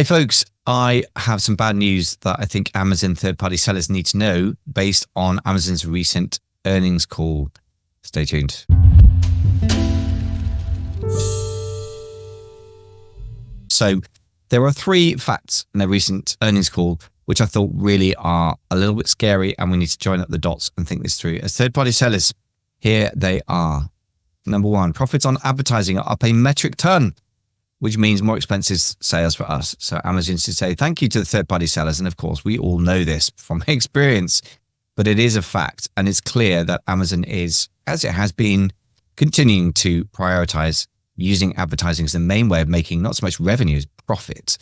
Hey folks, I have some bad news that I think Amazon third-party sellers need to know based on Amazon's recent earnings call. Stay tuned. So there are three facts in their recent earnings call, which I thought really are a little bit scary, and we need to join up the dots and think this through. As third-party sellers, here they are. Number one, profits on advertising are up a metric ton, which means more expensive sales for us. So Amazon should say thank you to the third-party sellers. And of course, we all know this from experience, but it is a fact. And it's clear that Amazon is, as it has been, continuing to prioritize using advertising as the main way of making not so much revenue as profit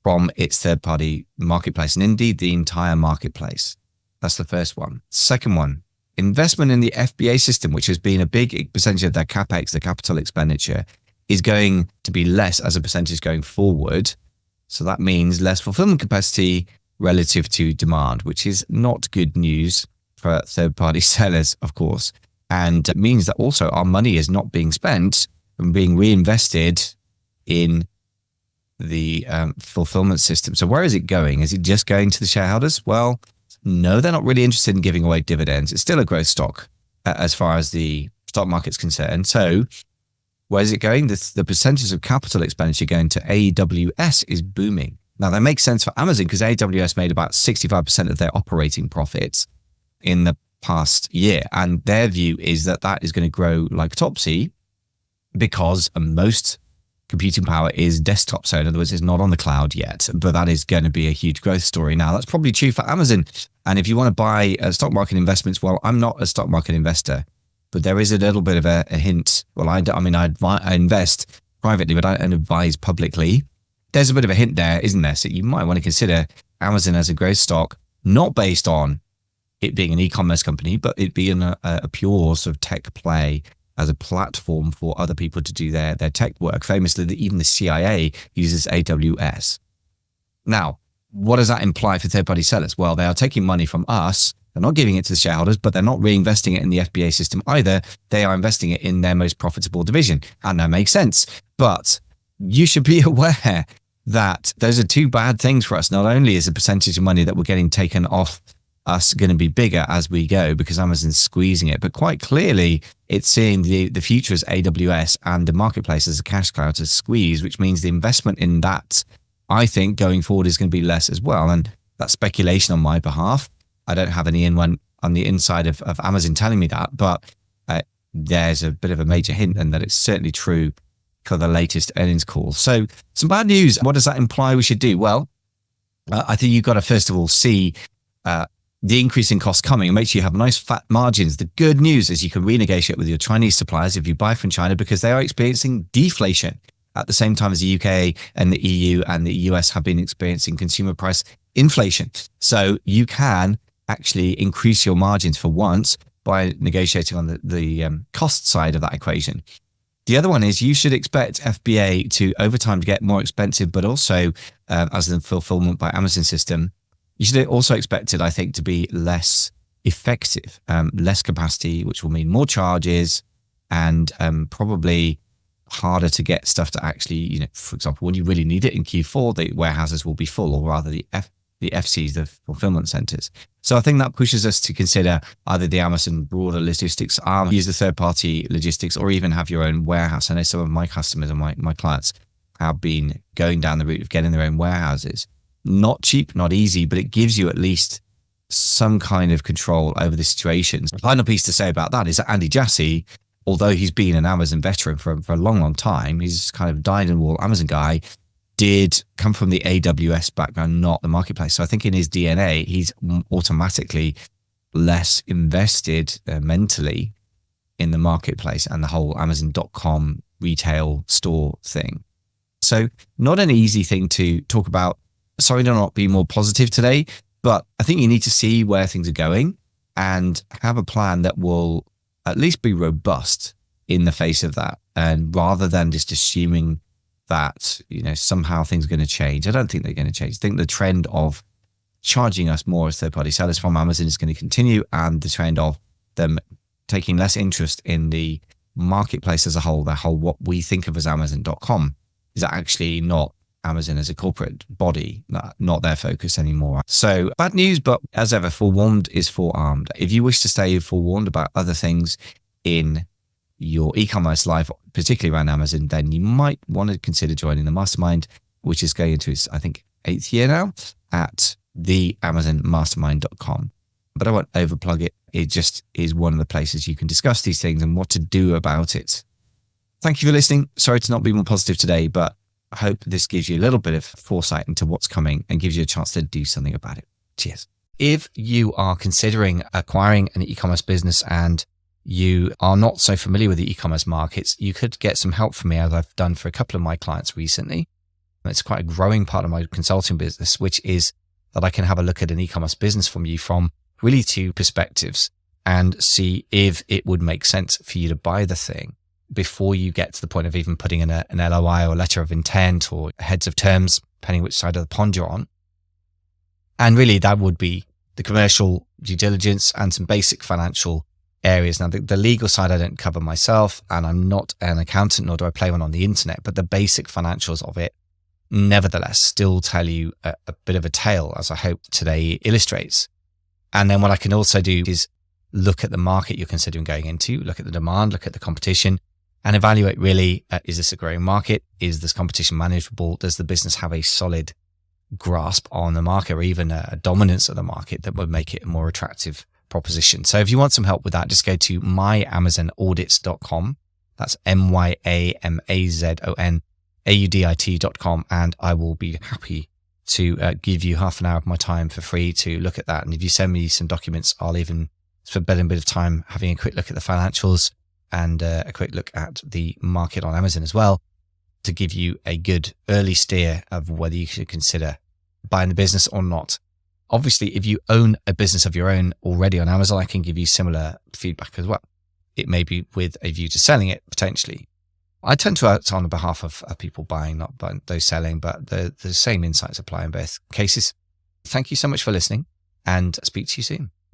from its third-party marketplace, and indeed the entire marketplace. That's the first one. Second one, investment in the FBA system, which has been a big percentage of their CapEx, the capital expenditure, is going to be less as a percentage going forward. So that means less fulfillment capacity relative to demand, which is not good news for third-party sellers, of course. And it means that also our money is not being spent and being reinvested in the fulfillment system. So where is it going? Is it just going to the shareholders? Well, no, they're not really interested in giving away dividends. It's still a growth stock as far as the stock market's concerned. So where is it going? The percentage of capital expenditure going to AWS is booming. Now, that makes sense for Amazon because AWS made about 65% of their operating profits in the past year. And their view is that that is going to grow like Topsy because most computing power is desktop. So in other words, it's not on the cloud yet, but that is going to be a huge growth story. Now, that's probably true for Amazon. And if you want to buy stock market investments, well, I'm not a stock market investor, but there is a little bit of a hint. Well, I invest privately, but I don't advise publicly. There's a bit of a hint there, isn't there? So you might want to consider Amazon as a growth stock, not based on it being an e-commerce company, but it being a pure sort of tech play as a platform for other people to do their tech work. Famously, even the CIA uses AWS. Now, what does that imply for third-party sellers? Well, they are taking money from us. They're not giving it to the shareholders, but they're not reinvesting it in the FBA system either. They are investing it in their most profitable division. And that makes sense. But you should be aware that those are two bad things for us. Not only is the percentage of money that we're getting taken off us going to be bigger as we go because Amazon's squeezing it, but quite clearly it's seeing the future as AWS and the marketplace as a cash cow to squeeze, which means the investment in that, I think, going forward is going to be less as well. And that's speculation on my behalf. I don't have any on the inside of Amazon telling me that, but there's a bit of a major hint and that it's certainly true for the latest earnings call. So some bad news. What does that imply we should do? Well, I think you've got to first of all see the increase in costs coming and make sure you have nice fat margins. The good news is you can renegotiate with your Chinese suppliers if you buy from China because they are experiencing deflation at the same time as the UK and the EU and the US have been experiencing consumer price inflation. So you can actually increase your margins for once by negotiating on the cost side of that equation. The other one is you should expect FBA to over time to get more expensive, but also as the fulfillment by Amazon system, you should also expect it, I think, to be less effective, less capacity, which will mean more charges and probably harder to get stuff to actually, for example, when you really need it in Q4, the warehouses will be full, or rather the FCs, the fulfillment centers. So I think that pushes us to consider either the Amazon broader logistics arm, use the third-party logistics, or even have your own warehouse. I know some of my customers and my clients have been going down the route of getting their own warehouses. Not cheap, not easy, but it gives you at least some kind of control over the situation. The final piece to say about that is that Andy Jassy, although he's been an Amazon veteran for a long, long time, he's kind of dyed-in-the-wool Amazon guy, did come from the AWS background, not the marketplace. So I think in his DNA, he's automatically less invested mentally in the marketplace and the whole Amazon.com retail store thing. So not an easy thing to talk about. Sorry to not be more positive today, but I think you need to see where things are going and have a plan that will at least be robust in the face of that. And rather than just assuming that, somehow things are going to change. I don't think they're going to change. I think the trend of charging us more as third-party sellers from Amazon is going to continue, and the trend of them taking less interest in the marketplace as a whole, what we think of as Amazon.com, is actually not Amazon as a corporate body, not their focus anymore. So bad news, but as ever, forewarned is forearmed. If you wish to stay forewarned about other things in your e-commerce life, particularly around Amazon, then you might want to consider joining the mastermind, which is going into its, I think, 8th year now at theamazonmastermind.com. But I won't overplug it. It just is one of the places you can discuss these things and what to do about it. Thank you for listening. Sorry to not be more positive today, but I hope this gives you a little bit of foresight into what's coming and gives you a chance to do something about it. Cheers. If you are considering acquiring an e-commerce business and you are not so familiar with the e-commerce markets, you could get some help from me, as I've done for a couple of my clients recently. It's quite a growing part of my consulting business, which is that I can have a look at an e-commerce business from you from really two perspectives and see if it would make sense for you to buy the thing before you get to the point of even putting in an LOI or letter of intent or heads of terms, depending which side of the pond you're on. And really that would be the commercial due diligence and some basic financial areas. Now the legal side I don't cover myself, and I'm not an accountant, nor do I play one on the internet, but the basic financials of it nevertheless still tell you a bit of a tale, as I hope today illustrates. And then what I can also do is look at the market you're considering going into, look at the demand, look at the competition, and evaluate really, is this a growing market? Is this competition manageable? Does the business have a solid grasp on the market or even a dominance of the market that would make it a more attractive proposition? So if you want some help with that, just go to myamazonaudits.com. That's myamazonaudit.com, and I will be happy to give you half an hour of my time for free to look at that. And if you send me some documents, I'll even spend a bit of time having a quick look at the financials and a quick look at the market on Amazon as well, to give you a good early steer of whether you should consider buying the business or not. Obviously, if you own a business of your own already on Amazon, I can give you similar feedback as well. It may be with a view to selling it potentially. I tend to act on behalf of people buying, not those selling, but the same insights apply in both cases. Thank you so much for listening, and speak to you soon.